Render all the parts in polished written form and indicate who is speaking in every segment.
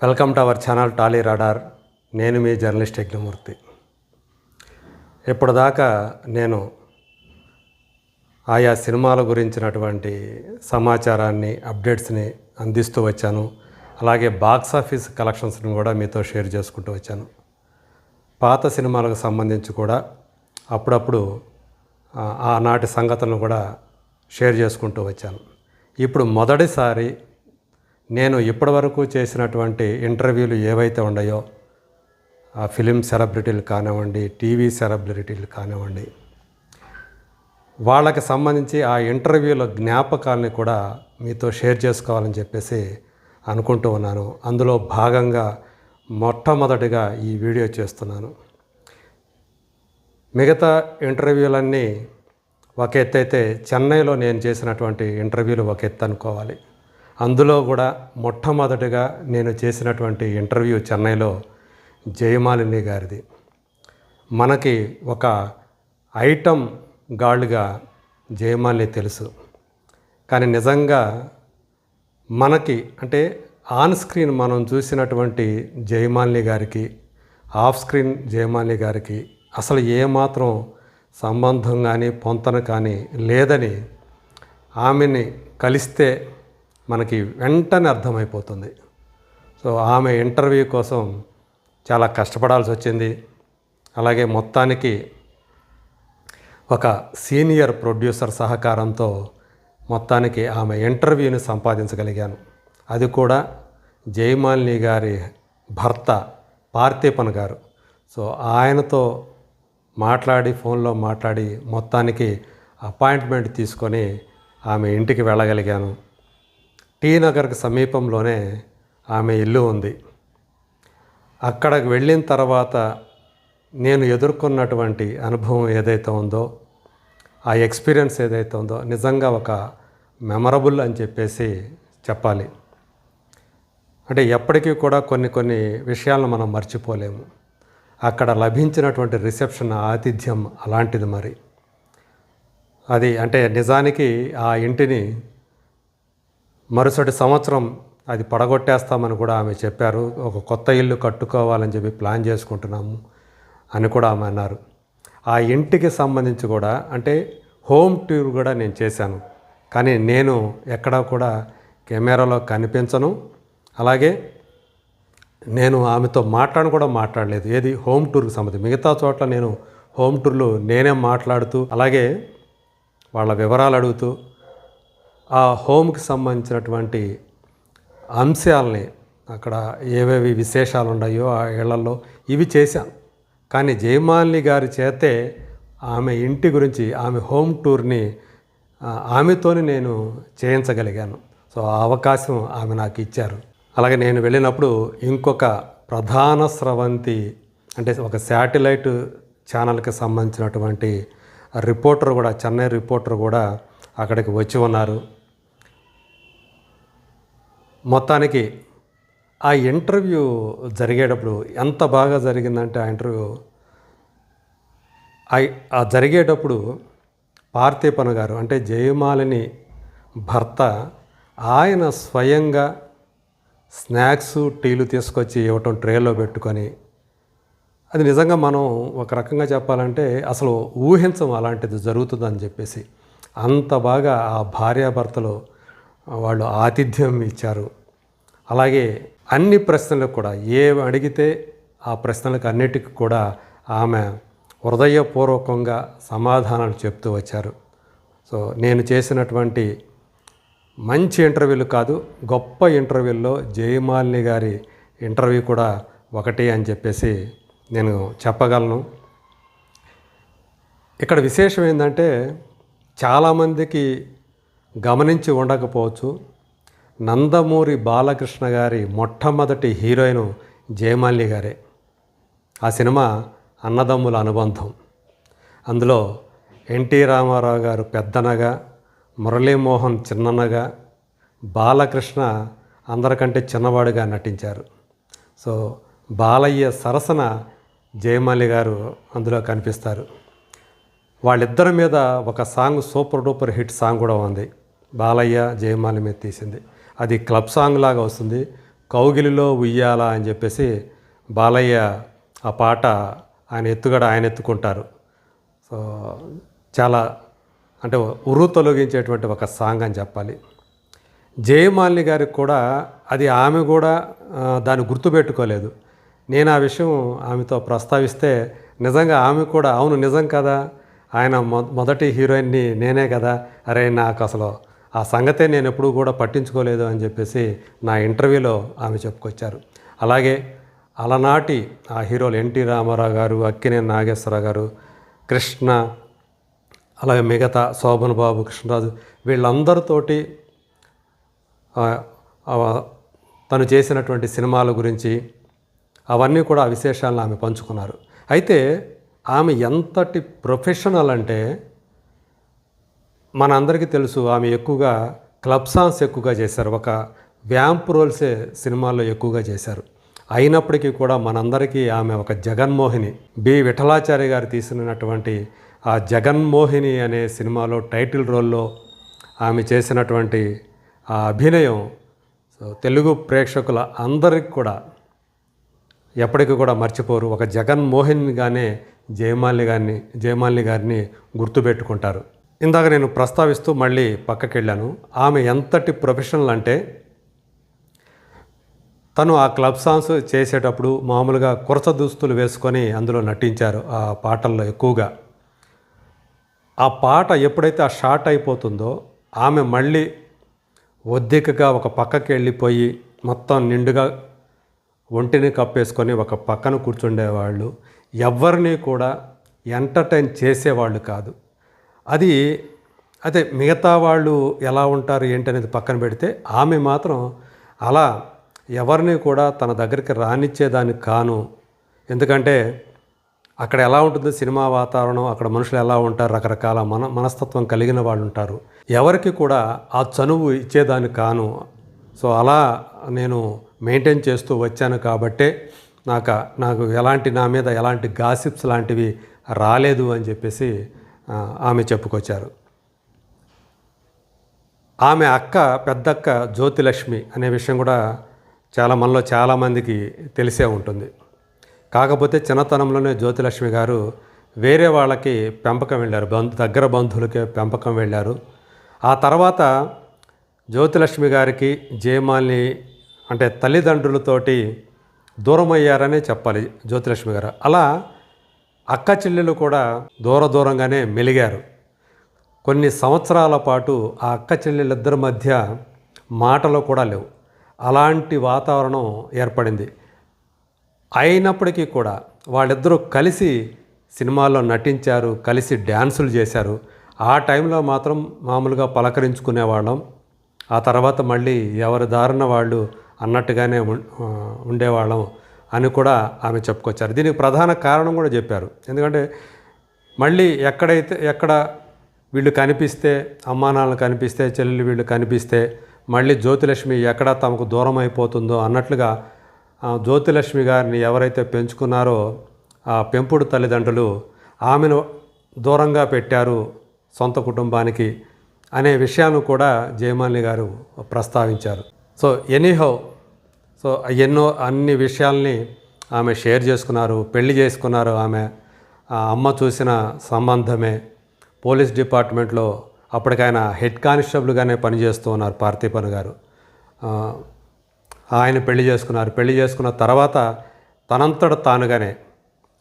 Speaker 1: Welcome to our channel Tally radar. నేను మీ journalist Yagnamurthy. ఇప్పటిదాకా నేను ఆయా సినిమాల గురించినటువంటి సమాచారాన్ని, అప్డేట్స్ని అందిస్తూ వచ్చాను. అలాగే బాక్స్ ఆఫీస్ కలెక్షన్స్ని కూడా మీతో షేర్ చేసుకుంటూ వచ్చాను. పాత సినిమాలకు సంబంధించి కూడా అప్పుడప్పుడు ఆనాటి సంగతులను కూడా షేర్ చేసుకుంటూ వచ్చాను. ఇప్పుడు మొదటిసారి నేను ఇప్పటివరకు చేసినటువంటి ఇంటర్వ్యూలు ఏవైతే ఉన్నాయో, ఆ ఫిలిం సెలబ్రిటీలు కానివ్వండి, టీవీ సెలబ్రిటీలు కానివ్వండి, వాళ్ళకి సంబంధించి ఆ ఇంటర్వ్యూల జ్ఞాపకాలని కూడా మీతో షేర్ చేసుకోవాలని చెప్పేసి అనుకుంటూ ఉన్నాను. అందులో భాగంగా మొట్టమొదటిగా ఈ వీడియో చేస్తున్నాను. మిగతా ఇంటర్వ్యూలన్నీ ఒక ఎత్తు అయితే, చెన్నైలో నేను చేసినటువంటి ఇంటర్వ్యూలు ఒక ఎత్తు అనుకోవాలి. అందులో కూడా మొట్టమొదటిగా నేను చేసినటువంటి ఇంటర్వ్యూ చెన్నైలో జయమాలిని గారిది. మనకి ఒక ఐటమ్ గార్డుగా జయమాలిని తెలుసు, కానీ నిజంగా మనకి అంటే ఆన్ స్క్రీన్ మనం చూసినటువంటి జయమాలిని గారికి, ఆఫ్ స్క్రీన్ జయమాలిని గారికి అసలు ఏమాత్రం సంబంధం కానీ పొంతన కానీ లేదని ఆమెని కలిస్తే మనకి వెంటనే అర్థమైపోతుంది. సో ఆమె ఇంటర్వ్యూ కోసం చాలా కష్టపడాల్సి వచ్చింది. అలాగే మొత్తానికి ఒక సీనియర్ ప్రొడ్యూసర్ సహకారంతో మొత్తానికి ఆమె ఇంటర్వ్యూని సంపాదించగలిగాను. అది కూడా జయమాలిని గారి భర్త పార్థిపన్ గారు. సో ఆయనతో మాట్లాడి, ఫోన్లో మాట్లాడి మొత్తానికి అపాయింట్మెంట్ తీసుకొని ఆమె ఇంటికి వెళ్ళగలిగాను. టీ నగర్కి సమీపంలోనే ఆమె ఇల్లు ఉంది. అక్కడికి వెళ్ళిన తర్వాత నేను ఎదుర్కొన్నటువంటి అనుభవం ఏదైతే ఉందో, ఆ ఎక్స్పీరియన్స్ ఏదైతే ఉందో నిజంగా ఒక మెమరబుల్ అని చెప్పేసి చెప్పాలి. అంటే ఎప్పటికీ కూడా కొన్ని విషయాలను మనం మర్చిపోలేము. అక్కడ లభించినటువంటి రిసెప్షన్, ఆతిథ్యం అలాంటిది. మరి అది అంటే నిజానికి ఆ ఇంటిని మరుసటి సంవత్సరం అది పడగొట్టేస్తామని కూడా ఆమె చెప్పారు. ఒక కొత్త ఇల్లు కట్టుకోవాలని చెప్పి ప్లాన్ చేసుకుంటున్నాము అని కూడా ఆమె అన్నారు. ఆ ఇంటికి సంబంధించి కూడా అంటే హోమ్ టూర్ కూడా నేను చేశాను, కానీ నేను ఎక్కడా కూడా కెమెరాలో కనిపించను. అలాగే నేను ఆమెతో మాట్లాడలేదు. ఏది హోమ్ టూర్కి సంబంధించి. మిగతా చోట్ల నేను హోమ్ టూర్లు నేనే మాట్లాడుతూ, అలాగే వాళ్ళ వివరాలు అడుగుతూ, ఆ హోమ్కి సంబంధించినటువంటి అంశాలని, అక్కడ ఏవేవి విశేషాలు ఉన్నాయో ఆ ఇళ్లలో ఇవి చేశాను. కానీ జయమాలిని గారి చేతే ఆమె ఇంటి గురించి, ఆమె హోమ్ టూర్ని ఆమెతోని నేను చేయించగలిగాను. సో ఆ అవకాశం ఆమె నాకు ఇచ్చారు. అలాగే నేను వెళ్ళినప్పుడు ఇంకొక ప్రధాన స్రవంతి అంటే ఒక శాటిలైట్ ఛానల్కి సంబంధించినటువంటి రిపోర్టర్ కూడా, చెన్నై రిపోర్టర్ కూడా అక్కడికి వచ్చి ఉన్నారు. మొత్తానికి ఆ ఇంటర్వ్యూ జరిగేటప్పుడు ఎంత బాగా జరిగిందంటే, ఆ ఇంటర్వ్యూ ఆ జరిగేటప్పుడు పార్థిపన్ గారు అంటే జయమాలిని భర్త, ఆయన స్వయంగా స్నాక్స్, టీలు తీసుకొచ్చి ఇవ్వటం ట్రేలో పెట్టుకొని, అది నిజంగా మనం ఒక రకంగా చెప్పాలంటే అసలు ఊహించం అలాంటిది జరుగుతుందని చెప్పేసి. అంత బాగా ఆ భార్యాభర్తలు వాళ్ళు ఆతిథ్యం ఇచ్చారు. అలాగే అన్ని ప్రశ్నలకు కూడా ఏవి అడిగితే ఆ ప్రశ్నలకు అన్నిటికీ కూడా ఆమె హృదయపూర్వకంగా సమాధానాలు చెప్తూ వచ్చారు. సో నేను చేసినటువంటి మంచి ఇంటర్వ్యూలు కాదు, గొప్ప ఇంటర్వ్యూల్లో జయమాలిని గారి ఇంటర్వ్యూ కూడా ఒకటి అని చెప్పేసి నేను చెప్పగలను. ఇక్కడ విశేషం ఏంటంటే, చాలామందికి గమనించి ఉండకపోవచ్చు, నందమూరి బాలకృష్ణ గారి మొట్టమొదటి హీరోయిన్ జయమాలిని గారే. ఆ సినిమా అన్నదమ్ముల అనుబంధం. అందులో ఎన్టీ రామారావు గారు పెద్దనగా, మురళీమోహన్ చిన్ననగా, బాలకృష్ణ అందరికంటే చిన్నవాడుగా నటించారు. సో బాలయ్య సరసన జయమాలిని గారు అందులో కనిపిస్తారు. వాళ్ళిద్దరి మీద ఒక song, super duper hit song కూడా ఉంది, బాలయ్య జయమాలిని మీద తీసింది. అది క్లబ్ సాంగ్ లాగా వస్తుంది, కౌగిలిలో ఉయ్యాల అని చెప్పేసి బాలయ్య ఆ పాట ఆయన ఎత్తుగడ ఆయన ఎత్తుకుంటారు. సో చాలా అంటే ఉర్రు తొలగించేటువంటి ఒక సాంగ్ అని చెప్పాలి. జయమాలిని గారికి కూడా అది ఆమె కూడా దాన్ని గుర్తుపెట్టుకోలేదు. నేను ఆ విషయం ఆమెతో ప్రస్తావిస్తే నిజంగా ఆమె కూడా అవును నిజం కదా, ఆయన మొదటి హీరోయిన్ని నేనే కదా, అరే నాకు అసలు ఆ సంగతే నేను ఎప్పుడూ కూడా పట్టించుకోలేదు అని చెప్పేసి నా ఇంటర్వ్యూలో ఆమె చెప్పుకొచ్చారు. అలాగే అలనాటి ఆ హీరోలు ఎన్టీ రామారావు గారు, అక్కినేని నాగేశ్వరరావు గారు, కృష్ణ, అలాగే మిగతా శోభన్ బాబు, కృష్ణరాజు వీళ్ళందరితోటి తను చేసినటువంటి సినిమాల గురించి అవన్నీ కూడా ఆ విశేషాలను ఆమె పంచుకున్నారు. అయితే ఆమె ఎంతటి ప్రొఫెషనల్ అంటే మనందరికీ తెలుసు, ఆమె ఎక్కువగా క్లబ్ సాంగ్స్ ఎక్కువగా చేశారు. ఒక వ్యాంప్ రోల్సే సినిమాల్లో ఎక్కువగా చేశారు. అయినప్పటికీ కూడా మనందరికీ ఆమె ఒక జగన్మోహిని. బి విఠలాచార్య గారు తీసినటువంటి ఆ జగన్మోహిని అనే సినిమాలో టైటిల్ రోల్లో ఆమె చేసినటువంటి ఆ అభినయం తెలుగు ప్రేక్షకుల అందరికి కూడా ఎప్పటికీ కూడా మర్చిపోరు. ఒక జగన్మోహినిగానే జయమాలిని గారిని గుర్తుపెట్టుకుంటారు. ఇందాక నేను ప్రస్తావిస్తూ మళ్ళీ పక్కకి వెళ్ళాను. ఆమె ఎంతటి ప్రొఫెషనల్ అంటే తను ఆ క్లబ్ సాంగ్స్ చేసేటప్పుడు మామూలుగా కురస దుస్తులు వేసుకొని అందులో నటించారు ఆ పాటల్లో ఎక్కువగా. ఆ పాట ఎప్పుడైతే ఆ షార్ట్ అయిపోతుందో ఆమె మళ్ళీ ఒద్దికగా ఒక పక్కకి వెళ్ళిపోయి మొత్తం నిండుగా ఒంటిని కప్పేసుకొని ఒక పక్కన కూర్చుండేవాళ్ళు. ఎవరిని కూడా ఎంటర్టైన్ చేసేవాళ్ళు కాదు. అది అదే మిగతా వాళ్ళు ఎలా ఉంటారు ఏంటనేది పక్కన పెడితే ఆమె మాత్రం అలా ఎవరిని కూడా తన దగ్గరికి రానిచ్చేదానికి కాను. ఎందుకంటే అక్కడ ఎలా ఉంటుంది సినిమా వాతావరణం, అక్కడ మనుషులు ఎలా ఉంటారు, రకరకాల మనస్తత్వం కలిగిన వాళ్ళు ఉంటారు. ఎవరికి కూడా ఆ చనువు ఇచ్చేదానికి కాను. సో అలా నేను మెయింటైన్ చేస్తూ వచ్చాను కాబట్టే నాకు నా మీద ఎలాంటి గాసిప్స్ లాంటివి రాలేదు అని చెప్పేసి ఆమె చెప్పుకొచ్చారు. ఆమె పెద్దక్క జ్యోతిలక్ష్మి అనే విషయం కూడా మనలో చాలామందికి తెలిసే ఉంటుంది. కాకపోతే చిన్నతనంలోనే జ్యోతిలక్ష్మి గారు వేరే వాళ్ళకి పెంపకం వెళ్ళారు, దగ్గర బంధువులకే పెంపకం వెళ్ళారు. ఆ తర్వాత జ్యోతిలక్ష్మి గారికి జయమాలిని అంటే తల్లిదండ్రులతోటి దూరం అయ్యారనే చెప్పాలి జ్యోతిలక్ష్మి గారు. అలా అక్క చెల్లెలు కూడా దూరంగానే మెలిగారు. కొన్ని సంవత్సరాల పాటు ఆ అక్క చెల్లెలిద్దరి మధ్య మాటలు కూడా లేవు. అలాంటి వాతావరణం ఏర్పడింది. అయినప్పటికీ కూడా వాళ్ళిద్దరూ కలిసి సినిమాల్లో నటించారు, కలిసి డ్యాన్సులు చేశారు. ఆ టైంలో మాత్రం మామూలుగా పలకరించుకునేవాళ్ళం. ఆ తర్వాత మళ్ళీ ఎవరి దారిన వాళ్ళు అన్నట్టుగానే ఉండేవాళ్ళం అని కూడా ఆమె చెప్పుకొచ్చారు. దీనికి ప్రధాన కారణం కూడా చెప్పారు. ఎందుకంటే మళ్ళీ ఎక్కడ వీళ్ళు కనిపిస్తే, అమ్మానాన్నలు కనిపిస్తే, చెల్లెలు వీళ్ళు కనిపిస్తే మళ్ళీ జ్యోతిలక్ష్మి ఎక్కడ తమకు దూరం అయిపోతుందో అన్నట్లుగా జ్యోతిలక్ష్మి గారిని ఎవరైతే పెంచుకున్నారో ఆ పెంపుడు తల్లిదండ్రులు ఆమెను దూరంగా పెట్టారు సొంత కుటుంబానికి అనే విషయాన్ని కూడా జయమాలిని గారు ప్రస్తావించారు. సో ఎనీహౌ అన్ని విషయాల్ని ఆమె షేర్ చేసుకున్నారు, పెళ్లి చేసుకున్నారు. ఆమె అమ్మ చూసిన సంబంధమే. పోలీస్ డిపార్ట్మెంట్లో అప్పటికైనా హెడ్ కానిస్టేబుల్గానే పనిచేస్తూ ఉన్నారు పార్థిపన్ గారు. ఆయన పెళ్లి చేసుకున్నారు. పెళ్లి చేసుకున్న తర్వాత తనంతట తానుగానే,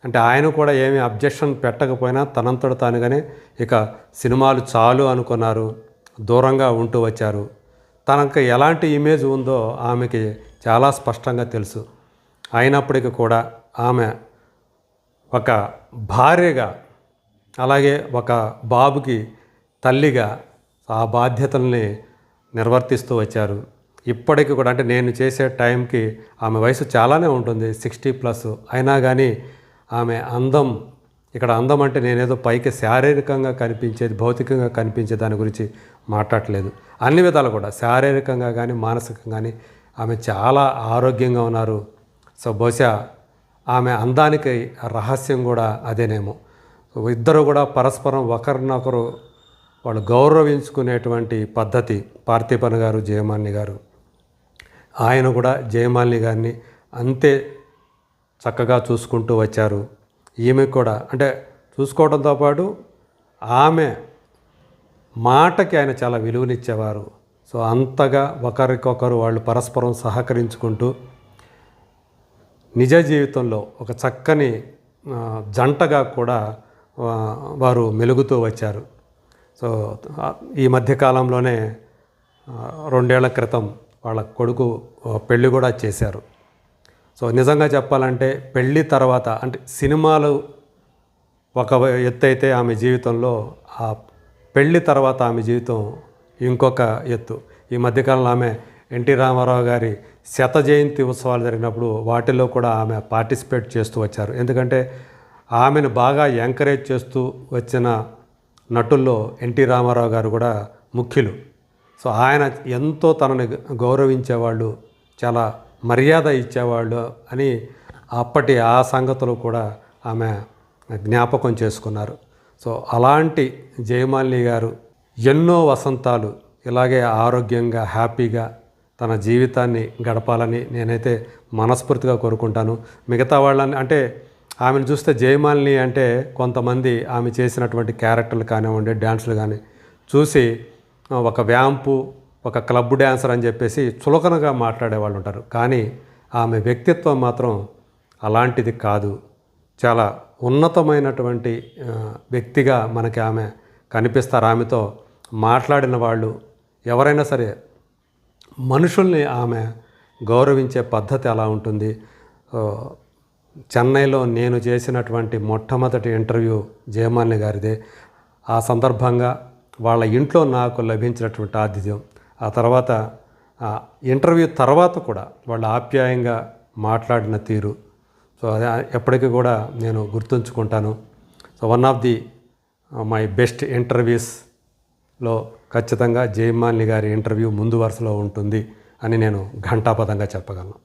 Speaker 1: అంటే ఆయన కూడా ఏమీ అబ్జెక్షన్ పెట్టకపోయినా తనంతట తానుగానే ఇక సినిమాలు చాలు అనుకున్నారు, దూరంగా ఉంటూ వచ్చారు. తనకు ఎలాంటి ఇమేజ్ ఉందో ఆమెకి చాలా స్పష్టంగా తెలుసు. అయినప్పటికీ కూడా ఆమె ఒక భార్యగా, అలాగే ఒక బాబుకి తల్లిగా ఆ బాధ్యతల్ని నిర్వర్తిస్తూ వచ్చారు. ఇప్పటికీ కూడా అంటే నేను చేసే టైంకి ఆమె వయసు చాలానే ఉంటుంది, 60+. అయినా కానీ ఆమె అందం, ఇక్కడ అందం అంటే నేనేదో పైకి శారీరకంగా కనిపించేది, భౌతికంగా కనిపించే దాని గురించి మాట్లాడలేదు. అన్ని విధాలు కూడా శారీరకంగా కానీ మానసికంగా కానీ ఆమె చాలా ఆరోగ్యంగా ఉన్నారు. సో బహుశా ఆమె అందానికి రహస్యం కూడా అదేనేమో. ఇద్దరు కూడా పరస్పరం ఒకరినొకరు వాళ్ళు గౌరవించుకునేటువంటి పద్ధతి పార్థిపన్ గారు, జయమాలిని గారు. ఆయన కూడా జయమాలిని గారిని అంతే చక్కగా చూసుకుంటూ వచ్చారు. ఈమె కూడా అంటే చూసుకోవడంతో పాటు ఆమె మాటకి ఆయన చాలా విలువనిచ్చేవారు. సో అంతగా ఒకరికొకరు వాళ్ళు పరస్పరం సహకరించుకుంటూ నిజ జీవితంలో ఒక చక్కని జంటగా కూడా వారు మెలుగుతూ వచ్చారు. సో ఈ మధ్యకాలంలోనే 2 ఏళ్ల క్రితం వాళ్ళ కొడుకు పెళ్ళి కూడా చేశారు. సో నిజంగా చెప్పాలంటే పెళ్ళి తర్వాత అంటే సినిమాలు ఒక ఎత్తు అయితే ఆమె జీవితంలో, ఆ పెళ్ళి తర్వాత ఆమె జీవితం ఇంకొక ఎత్తు. ఈ మధ్యకాలంలో ఆమె ఎన్టీ రామారావు గారి 100వ జయంతి ఉత్సవాలు జరిగినప్పుడు వాటిల్లో కూడా ఆమె పార్టిసిపేట్ చేస్తూ వచ్చారు. ఎందుకంటే ఆమెను బాగా ఎంకరేజ్ చేస్తూ వచ్చిన నటుల్లో ఎన్టీ రామారావు గారు కూడా ముఖ్యులు. సో ఆయన ఎంతో తనని గౌరవించేవాళ్ళు, చాలా మర్యాద ఇచ్చేవాళ్ళు అని అప్పటి ఆ సంగతులు కూడా ఆమె జ్ఞాపకం చేసుకున్నారు. సో అలాంటి జయమాలిని గారు ఎన్నో వసంతాలు ఇలాగే ఆరోగ్యంగా హ్యాపీగా తన జీవితాన్ని గడపాలని నేనైతే మనస్ఫూర్తిగా కోరుకుంటాను. మిగతా వాళ్ళని అంటే ఆమెను చూస్తే జయమాలిని అంటే కొంతమంది ఆమె చేసినటువంటి క్యారెక్టర్లు కానివ్వండి, డ్యాన్సులు కానీ చూసి ఒక వ్యాంపు, ఒక క్లబ్ డ్యాన్సర్ అని చెప్పేసి చులకనగా మాట్లాడే వాళ్ళు ఉంటారు. కానీ ఆమె వ్యక్తిత్వం మాత్రం అలాంటిది కాదు. చాలా ఉన్నతమైనటువంటి వ్యక్తిగా మనకి ఆమె కనిపిస్తారు. ఆమెతో మాట్లాడిన వాళ్ళు ఎవరైనా సరే మనుషుల్ని ఆమె గౌరవించే పద్ధతి అలా ఉంటుంది. చెన్నైలో నేను చేసినటువంటి మొట్టమొదటి ఇంటర్వ్యూ జయమాలిని గారిదే. ఆ సందర్భంగా వాళ్ళ ఇంట్లో నాకు లభించినటువంటి ఆతిథ్యం, ఆ తర్వాత ఇంటర్వ్యూ తర్వాత కూడా వాళ్ళు ఆప్యాయంగా మాట్లాడిన తీరు, సో అది ఎప్పటికీ కూడా నేను గుర్తుంచుకుంటాను. So one of the my best ఇంటర్వ్యూస్లో ఖచ్చితంగా జయమాలిని గారి ఇంటర్వ్యూ ముందు వరుసలో ఉంటుంది అని నేను ఘంటాపథంగా చెప్పగలను.